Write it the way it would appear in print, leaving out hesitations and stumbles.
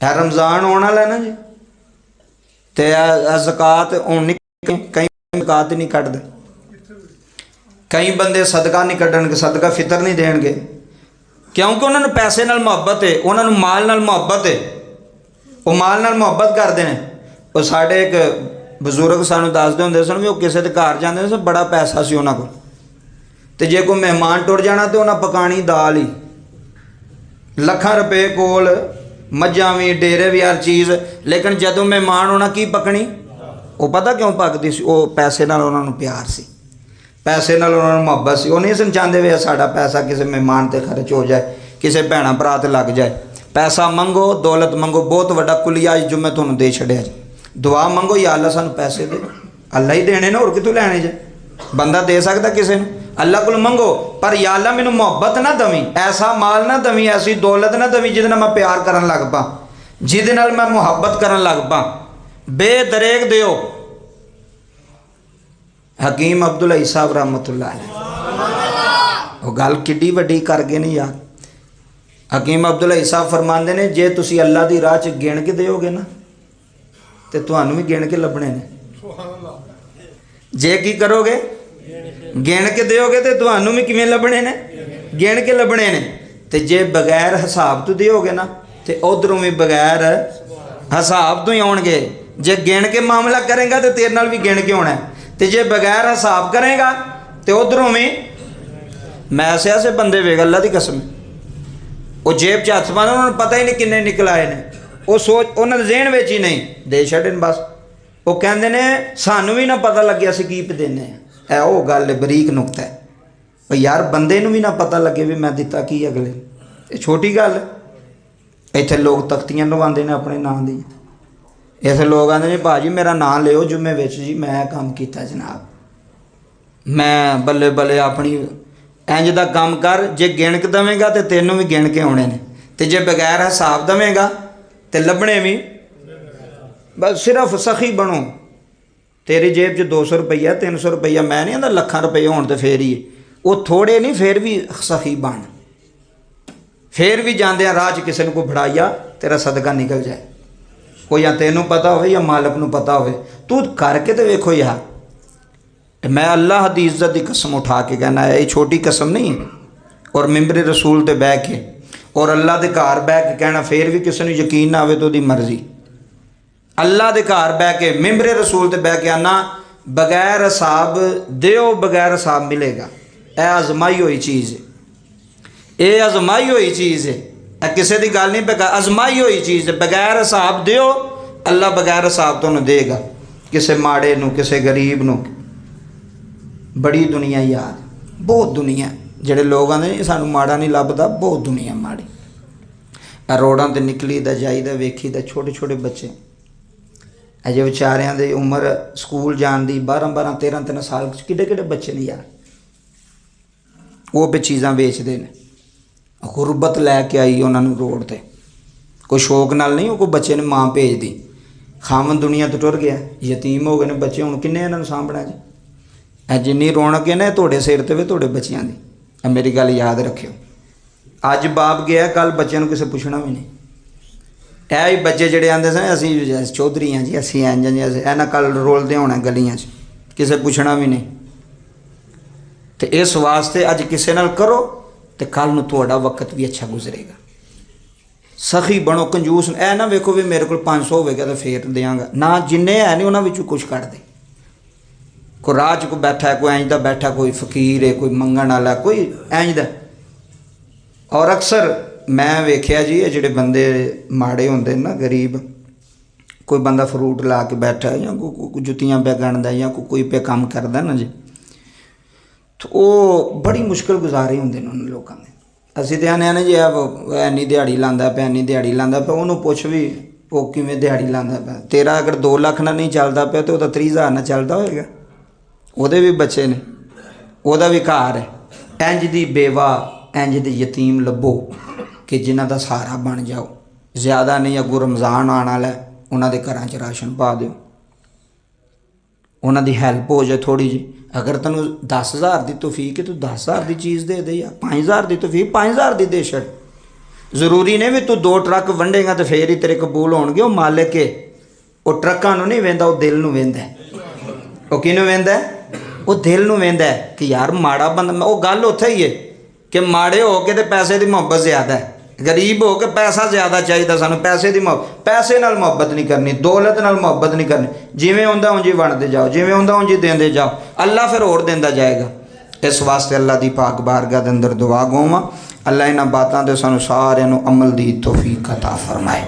है रमज़ान आने वाला ना जी, तो ज़कात हूँ नहीं, कई ज़कात नहीं कटते, कई बंदे सदका नहीं कटणगे, सदका फितर नहीं देणगे, क्योंकि उन्होंने पैसे नाल मुहब्बत है, उन्होंने माल नाल मुहब्बत है, वो माल नाल मुहब्बत करते हैं। वो साढ़े एक बजुर्ग सानू दसदे हुंदे सन भी वो किसी के घर जाते सन, बड़ा पैसा सी उन्हां कोल, ते जे कोई मेहमान टुर जाना तो उन्हें पकानी दाल ही, लखां रुपए कोल, मझां भी, डेरे भी, हर चीज़, लेकिन जदों मेहमान होना की पकनी, वो पता क्यों पकती सी, वो पैसे नाल उन्हां नूं प्यार सी, पैसे नाल उन्हां नूं मुहब्बत सी, वो नहीं सन चाहते वे साडा पैसा किसी मेहमान ते खर्च हो जाए, किसी भैणा भरा ते लग जाए। पैसा मंगो, दौलत मंगो, बहुत वड्डा कुलिया अज जो मैं तुहानूं दे छड़िया जी। दुआ मंगो, या अल्लाह सानूं पैसे दे, अल्लाह ही देने ने, होर कितों लैणे जे, बंदा दे सकदा किसी नूं, अल्लाह को मंगो, पर या अल्लाह मैनू मुहब्बत ना दवी, ऐसा माल ना दवी, ऐसी दौलत ना दवी जिहदे नाल मैं प्यार करन लग पा, जिहदे नाल मैं मुहब्बत करन लग पा, बेदरेक दिओ। हकीम अब्दुल हई साहब रहमतुल्लाह अलैह वो गल किड्डी वड्डी कर गए ने यार। हकीम अब्दुल हई साहब फरमाते ने, जे तुसी अल्लाह दी राह च गिण के दिओगे ना तो तुहानूं भी गिण के लभणे ने, जे की करोगे गिण के दिओगे तो तुहानूं भी किवें लभणे ने, गिण के लभणे ने, ते जे बगैर हिसाब तो दिओगे ना तो उधरों भी बगैर हिसाब तो ही आउणगे। जे गिण के मामला करेगा तो तेरे नाल भी गिण के होना है, तो जे बगैर हिसाब करेगा तो उधरों भी। मैं ऐसे बंदे वेख, अल्लाह की कसम, वो जेब च हथ पाना उन्होंने पता ही नहीं किन्ने निकल आए ने, वो सोच उन्होंने ज़हन में ही नहीं दे छड़न, बस वो कहते ने सानू भी ना पता लगे असीं की देने। है वो गल बरीक नुकता है, भाई यार बंदे नूं भी ना पता लगे भी मैं दिता की अगले, ये छोटी गल है। इत्थे लोग तख्तियां लवांदे ने अपने नाम दी, इत्थे लोग आंदे ने भाजी मेरा नाम लिओ जुम्मे विच जी, मैं काम कीता जनाब, मैं बल्ले बल्ले अपनी इंज दा काम कर, जे गिण के देवेगा तो तेनों भी गिण के आने ने, तो जे बगैर हिसाब देवेगा तो लभने भी। बस सिर्फ सखी बनो, तेरी जेब च 200 रुपया 300 रुपया, मैं नहीं आंदा लखां रुपये होण तो फिर ही, वो थोड़े नहीं, फिर भी सखी बन, फिर भी जाते राह च किसी को फड़ाइया तेरा सदका निकल जाए, कोई या तेनों पता हो या मालक नूं पता हो, तू करके तो वेखो यार। मैं अल्लाह दी इज्जत की कसम उठा के कहना है, ये छोटी कसम नहीं है, और मिंबरे रसूल ते बह के और अल्लाह के घर बह के कहना, फिर भी किसी को यकीन ना आवे तो दी मर्जी। अल्लाह के घर बह के मिंबरे रसूल ते बह के आना, बगैर हिसाब दिओ, बगैर हिसाब मिलेगा। यह आजमाई हुई चीज़ है, ये आजमाई हुई चीज़ है, यह किसी की गल नहीं, बगैर आजमाई हुई चीज़ है। बगैर हिसाब दिओ, अल्लाह बगैर हिसाब तुहानूं देगा, किसी माड़े नूं, किसी गरीब नूं। बड़ी दुनिया यार, बहुत दुनिया, जेडे लोग आते सानू माड़ा नहीं लभदा, बहुत दुनिया माड़ी। रोडां ते निकली दा जाईदा वेखी दा, छोटे छोटे बच्चे अजे बेचारियां दी उम्र स्कूल जान दी 12-12 13-13 साल, किड्डे किड्डे बच्चे ने यार, वो भी चीज़ां बेचदे ने। गुरबत लैके आई उन्होंने रोड ते, कोई शौक नाल नहीं, वो कोई बच्चे ने मां भेज दी, खामन दुनिया तो टुर गया, यतीम हो गए ने बच्चे, हुण किन्ने इन्हां नूं सामभणा जी। जिन्नी रौनक है ना थोड़े सिर ते वे थोड़े बच्चियां दी, मेरी गल याद रखियो। अज बाप गया, कल बच्चों को किसी पूछना भी नहीं। ऐ बच्चे जेडे आंदे सन असीं चौधरी हाँ जी, असीं इंज जी, इन्हां कल रोलदे होना गलियां च, किसी पूछना भी नहीं। तो इस वास्ते अज किसी नाल करो तो कल नूं तुहाडा वक्त भी अच्छा गुजरेगा। सखी बनो, कंजूस ऐ ना वेखो भी मेरे को 500 होवेगा तो फिर देंगा ना, जिन्ने है नहीं उन्हां विचों कुछ कढ दे। कोई राह च कोई बैठा है, कोई इंज दा बैठा, कोई फकीर है, कोई मंगण वाला, कोई इंज दा। और अक्सर मैं वेख्या जी, ये जिहड़े बंदे माड़े होंदे ना, गरीब, कोई बंदा फ्रूट ला के बैठा है, या कोई जुत्तियां पे गणदा, या कोई पे काम करदा ना जी, तो वो बड़ी मुश्किल गुजारे होंदे ने उन्हां लोकां दे। असीं ते आने जी इन्नी दिहाड़ी लांदा पिया, इन्नी दिहाड़ी लांदा पिया, उहनूं पुछ भी वो किवें दिहाड़ी लांदा पिया। तेरा अगर 2 लाख ना नहीं चलदा पिया तो उहदा 30,000 ना चलदा होएगा, ਉਹਦੇ भी बच्चे ने, ਉਹਦਾ भी घर है। इंज दी बेवा, इंज दे यतीम लभो कि जिन्हां दा सहारा बन जाओ। ज़्यादा नहीं, अगों रमज़ान आने वाला है, उन्हां दे घरां च राशन पा दिओ, उन्हां दी हैल्प हो जाए थोड़ी जी। अगर तैनूं 10,000 की तौफीक है तो 10,000 की चीज़ दे दे, या 5,000 की तौफीक 5,000 की दे छड़। ਜ਼ਰੂਰੀ ਨਹੀਂ ਵੀ ਤੂੰ 2 ਟਰੱਕ ਵੰਡੇਗਾ ਤੇ ਫੇਰ ਹੀ ਤੇਰੇ ਕਬੂਲ ਹੋਣਗੇ। ਉਹ ਮਾਲਿਕ ਹੈ, ਉਹ ਟਰੱਕਾਂ ਨੂੰ ਨਹੀਂ ਵੇਂਦਾ, ਉਹ ਦਿਲ ਨੂੰ ਵੇਂਦਾ। ਉਹ ਕਿਹਨੂੰ ਵੇਂਦਾ? ਉਹ ਦਿਲ ਨੂੰ ਵੇਂਦਾ ਕਿ ਯਾਰ ਮਾੜਾ ਬੰਦਾ। ਉਹ ਗੱਲ ਉੱਥੇ ਹੀ ਹੈ ਕਿ ਮਾੜੇ ਹੋ ਕੇ ਤੇ ਪੈਸੇ ਦੀ ਮੁਹੱਬਤ ਜ਼ਿਆਦਾ ਹੈ, ਗਰੀਬ ਹੋ ਕੇ ਪੈਸਾ ਜ਼ਿਆਦਾ ਚਾਹੀਦਾ ਸਾਨੂੰ, ਪੈਸੇ ਦੀ ਮੁਹੱਬਤ। ਪੈਸੇ ਨਾਲ ਮੁਹੱਬਤ ਨਹੀਂ ਕਰਨੀ, ਦੌਲਤ ਨਾਲ ਮੁਹੱਬਤ ਨਹੀਂ ਕਰਨੀ। ਜਿਵੇਂ ਹੁੰਦਾ ਉਂਝ ਹੀ ਵੰਡਦੇ ਜਾਓ, ਜਿਵੇਂ ਹੁੰਦਾ ਉਂਝ ਹੀ ਦਿੰਦੇ ਜਾਓ, ਅੱਲਾ ਫਿਰ ਹੋਰ ਦਿੰਦਾ ਜਾਏਗਾ। इस वास्ते अल्लाह की पाक बारगाह के अंदर दुआ गो अल्लाह इन्हां बातों से सानू सारियां नू अमल दी तौफीक अता फरमाए।